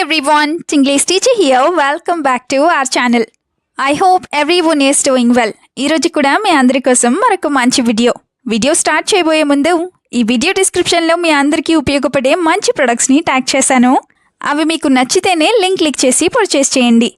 everyone, Tinglish teacher here. Welcome back to our channel. I hope everyone is doing well. ఈ రోజు కూడా మీ అందరి కోసం మరొక మంచి వీడియో స్టార్ట్ చేయబోయే ముందు ఈ వీడియో డిస్క్రిప్షన్ లో మీ అందరికీ ఉపయోగపడే మంచి ప్రొడక్ట్స్ ని ట్యాగ్ చేశాను. అవి మీకు నచ్చితేనే లింక్ క్లిక్ చేసి పర్చేస్ చేయండి.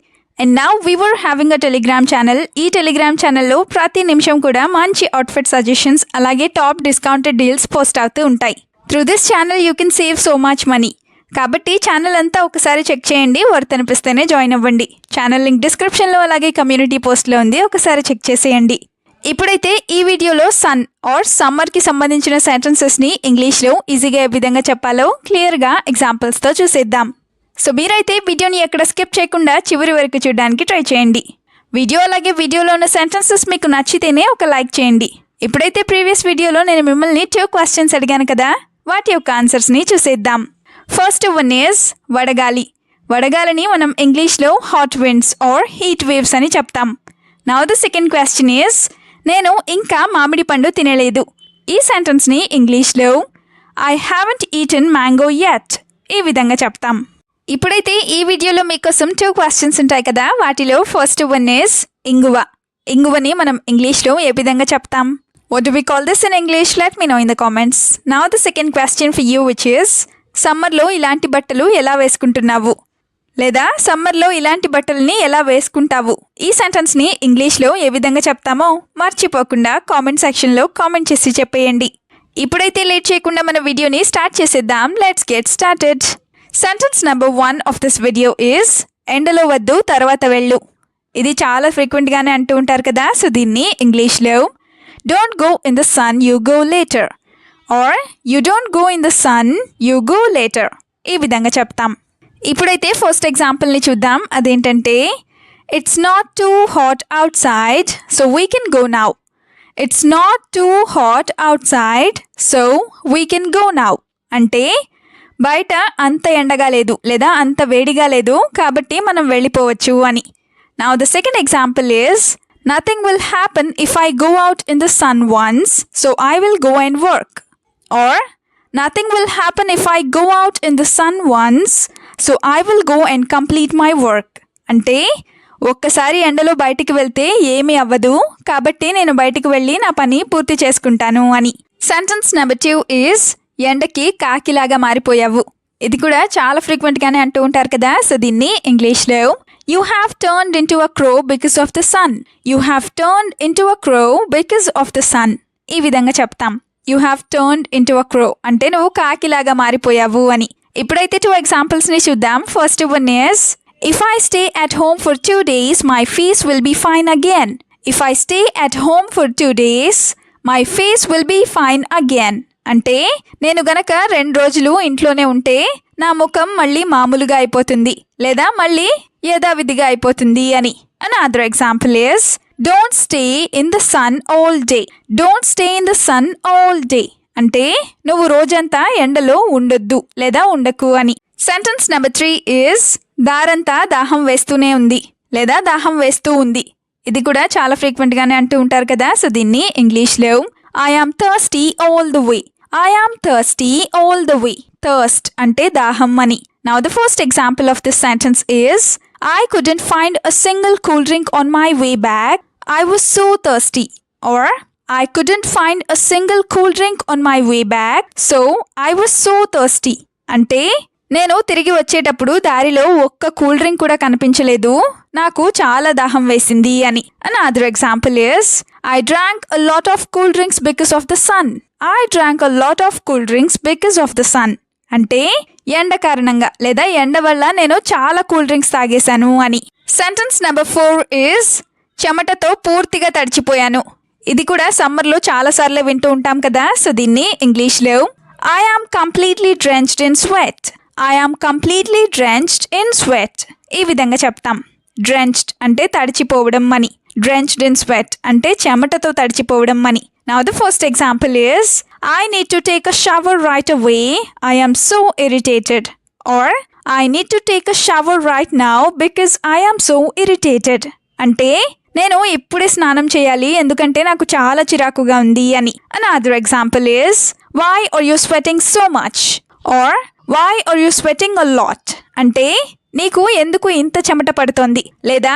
And now we were having a Telegram channel. ఈ టెలిగ్రామ్ ఛానల్లో ప్రతి నిమిషం కూడా మంచి అవుట్ఫిట్ సజెషన్స్ అలాగే టాప్ డిస్కౌంటెడ్ డీల్స్ పోస్ట్ అవుతూ ఉంటాయి. Through this channel you can save so much money. కాబట్టి ఛానల్ అంతా ఒకసారి చెక్ చేయండి. వర్త్ అనిపిస్తేనే జాయిన్ అవ్వండి. ఛానల్ లింక్ డిస్క్రిప్షన్లో అలాగే కమ్యూనిటీ పోస్ట్లో ఉంది, ఒకసారి చెక్ చేసేయండి. ఇప్పుడైతే ఈ వీడియోలో సన్ ఆర్ సమ్మర్కి సంబంధించిన సెంటెన్సెస్ని ఇంగ్లీష్లో ఈజీగా ఏ విధంగా చెప్పాలో క్లియర్గా ఎగ్జాంపుల్స్తో చూసేద్దాం. సో మీరైతే వీడియోని ఎక్కడ స్కిప్ చేయకుండా చివరి వరకు చూడడానికి ట్రై చేయండి. వీడియో అలాగే వీడియోలో ఉన్న సెంటెన్సెస్ మీకు నచ్చితేనే ఒక లైక్ చేయండి. ఇప్పుడైతే ప్రీవియస్ వీడియోలో నేను మిమ్మల్ని 2 క్వశ్చన్స్ అడిగాను కదా, వాటి యొక్క ఆన్సర్స్ని చూసేద్దాం. ఫస్ట్ వన్ ఈజ్ వడగాలి. వడగాలిని మనం ఇంగ్లీష్లో hot winds or heat waves అని చెప్తాం. Now the second question is నేను ఇంకా మామిడి పండు తినలేదు. ఈ సెంటెన్స్ని ఇంగ్లీష్లో I haven't eaten mango yet ఈ విధంగా చెప్తాం. ఇప్పుడైతే ఈ వీడియోలో మీకోసం 2 క్వశ్చన్స్ ఉంటాయి కదా, వాటిలో ఫస్ట్ వన్ ఈజ్ ఇంగువ. ఇంగువని మనం ఇంగ్లీష్లో ఏ విధంగా చెప్తాం? What do we call this in English? Let me know in the comments. Now the second question for you which is సమ్మర్లో ఇలాంటి బట్టలు ఎలా వేసుకుంటున్నావు, లేదా సమ్మర్లో ఇలాంటి బట్టలని ఎలా వేసుకుంటావు? ఈ సెంటెన్స్ని ఇంగ్లీష్లో ఏ విధంగా చెప్తామో మర్చిపోకుండా కామెంట్ సెక్షన్లో కామెంట్ చేసి చెప్పేయండి. ఇప్పుడైతే లేట్ చేయకుండా మన వీడియోని స్టార్ట్ చేసేద్దాం. Let's get started. Sentence number 1 of this video is ఎండలో వద్దు తర్వాత వెళ్ళు. ఇది చాలా ఫ్రీక్వెంట్గానే అంటూ ఉంటారు కదా, సో దీన్ని ఇంగ్లీష్లో don't go in the sun you go later or you don't go in the sun you go later ఈ విధంగా చెప్తాం. ఇప్పుడైతే ఫస్ట్ ఎగ్జాంపుల్ని చూద్దాం. అదేంటంటే it's not too hot outside so we can go now. It's not too hot outside so we can go now అంటే బయట అంత ఎండగా లేదు లేదా అంత వేడిగా లేదు కాబట్టి మనం వెళ్ళిపోవచ్చు అని. Now the second example is nothing will happen if I go out in the sun once so I will go and work. Or nothing will happen if I go out in the sun once so I will go and complete my work. అంటే ఒక్కసారి ఎండలో బయటికి వెళ్తే ఏమీ అవ్వదు కాబట్టి నేను బయటికి వెళ్ళి నా పని పూర్తి చేసుకుంటాను అని. సెంటెన్స్ నెంబర్ 2 ఈజ్ ఎండకి కాకిలాగా మారిపోయావు. ఇది కూడా చాలా ఫ్రీక్వెంట్గానే అంటూ ఉంటారు కదా, సో దీన్ని ఇంగ్లీష్లో You have turned into a crow because of the sun. You have turned into a crow because of the sun. ఈ విధంగా చెప్తాం. You have turned into a crow అంటే నువ్వు కాకిలాగా మారిపోయావు అని. ఇప్పుడైతే 2 ఎగ్జాంపుల్స్ని చూద్దాం. First one is If I stay at home for 2 days, my face will be fine again. If I stay at home for 2 days, my face will be fine again. అంటే నేను గనక 2 రోజులు ఇంట్లోనే ఉంటే నా ముఖం మళ్ళీ మామూలుగా అయిపోతుంది లేదా మళ్ళీ యథావిధిగా అయిపోతుంది అని. Another example is don't stay in the sun all day. Don't stay in the sun all day అంటే నువ్వు రోజంతా ఎండలో ఉండొద్దు లేదా ఉండకు అని. సెంటెన్స్ నెంబర్ 3 ఈజ్ దారంతా దాహం వేస్తూనే ఉంది లేదా దాహం వేస్తూ ఉంది. ఇది కూడా చాలా ఫ్రీక్వెంట్గానే అంటూ ఉంటారు కదా, సో దీన్ని ఇంగ్లీష్లో I am thirsty all the way. I am thirsty all the way. Thirst అంటే దాహం అని. Now the first example of this sentence is I couldn't find a single cool drink on my way back. I was so thirsty. Or I couldn't find a single cool drink on my way back. So I was so thirsty. అంటే నేను తిరిగి వచ్చేటప్పుడు దారిలో ఒక్క cool drink కూడా కనిపించలేదు, నాకు చాలా దాహం వేసింది అని. Another example is I drank a lot of cool drinks because of the sun. I drank a lot of cool drinks because of the sun. అంటే ఎండ కారణంగా లేదా ఎండ వల్ల నేను చాలా కూల్ డ్రింక్స్ తాగేశాను అని. సెంటెన్స్ నెంబర్ 4 ఈజ్ చెమటతో పూర్తిగా తడిచిపోయాను. ఇది కూడా సమ్మర్లో చాలాసార్లు వింటూ ఉంటాం కదా, సో దీన్ని ఇంగ్లీష్లో I am completely drenched in sweat. I am completely drenched in sweat ఈ విధంగా చెప్తాం. drenched అంటే తడిచిపోవడం అని, drenched in sweat అంటే చెమటతో తడిచిపోవడం అని. Now the first example is I need to take a shower right away. I am so irritated. Or I need to take a shower right now because I am so irritated. అంటే నేను ఇప్పుడే స్నానం చేయాలి ఎందుకంటే నాకు చాలా చిరాకుగా ఉంది అని. Another example is why are you sweating so much? Or why are you sweating a lot? అంటే నీకు ఎందుకు ఇంత చెమట పడుతోంది లేదా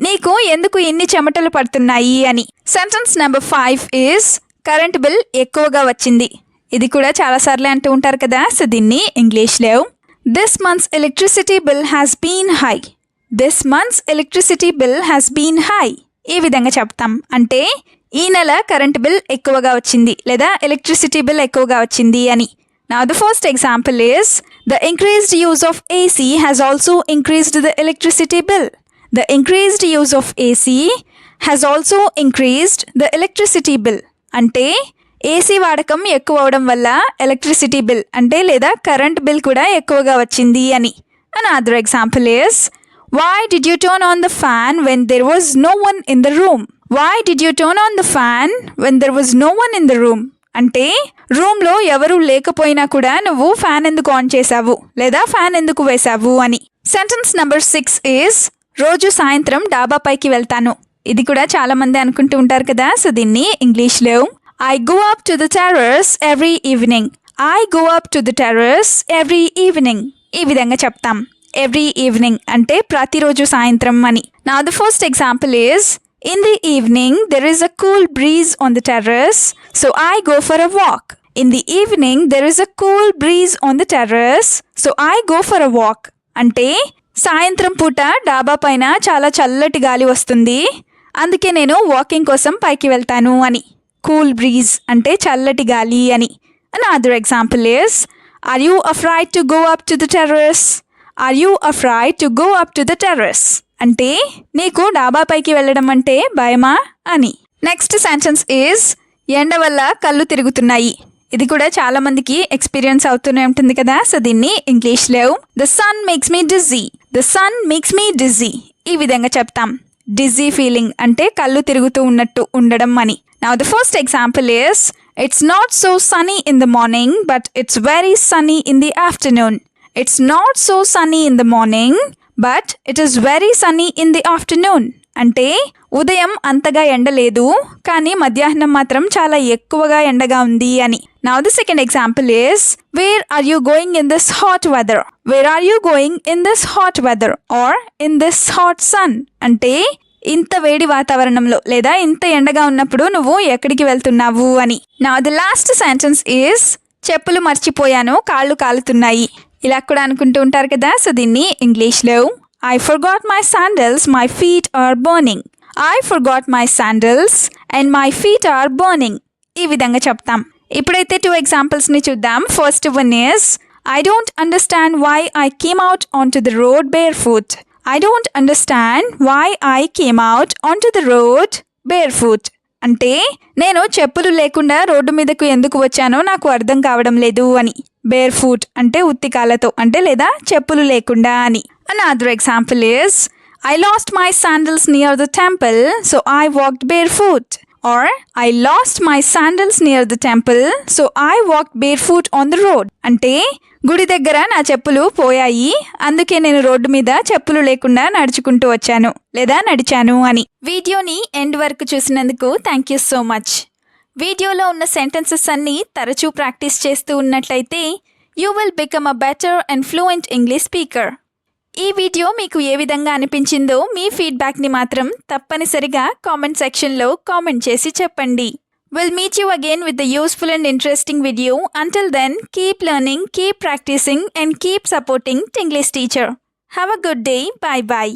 నీకు ఎందుకు ఇన్ని చెమటలు పడుతున్నాయి అని. Sentence number 5 is current bill ఎక్కువగా వచ్చింది. ఇది కూడా చాలాసార్లు అంటూ ఉంటారు కదా. సో దీన్ని ఇంగ్లీష్లో this month's electricity bill has been high. This month's electricity bill has been high ఈ విధంగా చెప్తాం. అంటే ఈ నెల కరెంట్ బిల్ ఎక్కువగా వచ్చింది లేదా ఎలక్ట్రిసిటీ బిల్ ఎక్కువగా వచ్చింది అని. Now the first example is the increased use of AC has also increased the electricity bill. The increased use of AC has also increased the electricity bill. అంటే AC వాడకం ఎక్కువ అవడం వల్ల ఎలక్ట్రిసిటీ బిల్ అంటే లేదా కరెంట్ బిల్ కూడా ఎక్కువగా వచ్చింది అని. Another example is why did you turn on the fan when there was no one in the room? Why did you turn on the fan when there was no one in the room? అంటే రూమ్లో ఎవరూ లేకపోయినా కూడా నువ్వు fan ఎందుకు on చేశావు లేదా fan ఎందుకు వేశావు అని. సెంటెన్స్ నెంబర్ 6 ఈజ్ రోజు సాయంత్రం డాబాపైకి వెళ్తాను. ఇది కూడా చాలా మంది అనుకుంటూ ఉంటారు కదా. సో దీన్ని ఇంగ్లీష్లో I go up to the terrace every evening. I go up to the terrace every evening ఈ విధంగా చెప్తాం. ఎవ్రీ ఈవినింగ్ అంటే ప్రతిరోజు సాయంత్రం అని. నా the first example is in the evening there is a cool breeze on the terrace, so I go for a walk. In the evening there is a cool breeze on the terrace, so I go for a walk. అంటే సాయంత్రం పూట డాబా పైన చాలా చల్లటి గాలి వస్తుంది, అందుకే నేను వాకింగ్ కోసం పైకి వెళ్తాను అని. కూల్ బ్రీజ్ అంటే చల్లటి గాలి అని. Another example is are you afraid to go up to the terrace? Are you afraid to go up to the terrace? అంటే నీకు డాబా పైకి వెళ్ళడం అంటే భయమా అని. నెక్స్ట్ సెంటెన్స్ ఈజ్ ఎండ వల్ల కళ్ళు తిరుగుతున్నాయి. ఇది కూడా చాలా మందికి ఎక్స్పీరియన్స్ అవుతూనే ఉంటుంది కదా. సో దీన్ని ఇంగ్లీష్లో the sun makes me dizzy. The sun makes me dizzy ఈ విధంగా చెప్తాం. డిజీ ఫీలింగ్ అంటే కళ్ళు తిరుగుతూ ఉన్నట్టు ఉండడం అని. Now the first example is it's not so Sunny in the morning but it's very Sunny in the afternoon. It's not so Sunny in the morning but it is very Sunny in the afternoon. అంటే ఉదయం అంతగా ఎండ లేదు కానీ మధ్యాహ్నం మాత్రం చాలా ఎక్కువగా ఎండగా ఉంది అని. Now the second example is where are you going in this hot weather? Where are you going in this hot weather or in this hot sun? అంటే ఇంత వేడి వాతావరణంలో లేదా ఇంత ఎండగా ఉన్నప్పుడు నువ్వు ఎక్కడికి వెళ్తున్నావు అని. Now the last sentence is చెప్పులు మర్చిపోయాను కాళ్ళు కాలుతున్నాయి. ఇలా కూడా అనుకుంటూ ఉంటారు కదా. సో దీన్ని ఇంగ్లీష్లో I forgot my sandals my feet are burning. I forgot my sandals and my feet are burning ఈ విధంగా చెప్తాం. ఇప్పుడైతే 2 ఎగ్జాంపుల్స్ని చూద్దాం. First one is I don't understand why I came out on to the road barefoot. I don't understand why I came out on to the road barefoot. అంటే నేను చెప్పులు లేకుండా రోడ్డు మీదకు ఎందుకు వచ్చానో నాకు అర్థం కావడం లేదు అని. బేర్ ఫుట్ అంటే ఉత్తి కాళ్ళతో అంటే లేదా చెప్పులు లేకుండా అని. Another example is I lost my sandals near the temple, so I walked barefoot. Or I lost my sandals near the temple, so I walked barefoot on the road. అంటే గుడి దగ్గర నా చెప్పులు పోయాయి, అందుకే నేను రోడ్డు మీద చెప్పులు లేకుండా నడుచుకుంటూ వచ్చాను లేదా నడిచాను అని. వీడియోని ఎండ్ వరకు చూసినందుకు థ్యాంక్ యూ సో మచ్. వీడియోలో ఉన్న సెంటెన్సెస్ అన్నీ తరచూ ప్రాక్టీస్ చేస్తూ ఉన్నట్లయితే you will become a better and fluent English speaker. ఈ వీడియో మీకు ఏ విధంగా అనిపించిందో మీ ఫీడ్బ్యాక్ని మాత్రం తప్పనిసరిగా కామెంట్ సెక్షన్లో కామెంట్ చేసి చెప్పండి. We'll meet you again with the useful and interesting video. Until then, keep learning, keep practicing and keep supporting Tinglish Teacher. Have a good day. Bye-bye.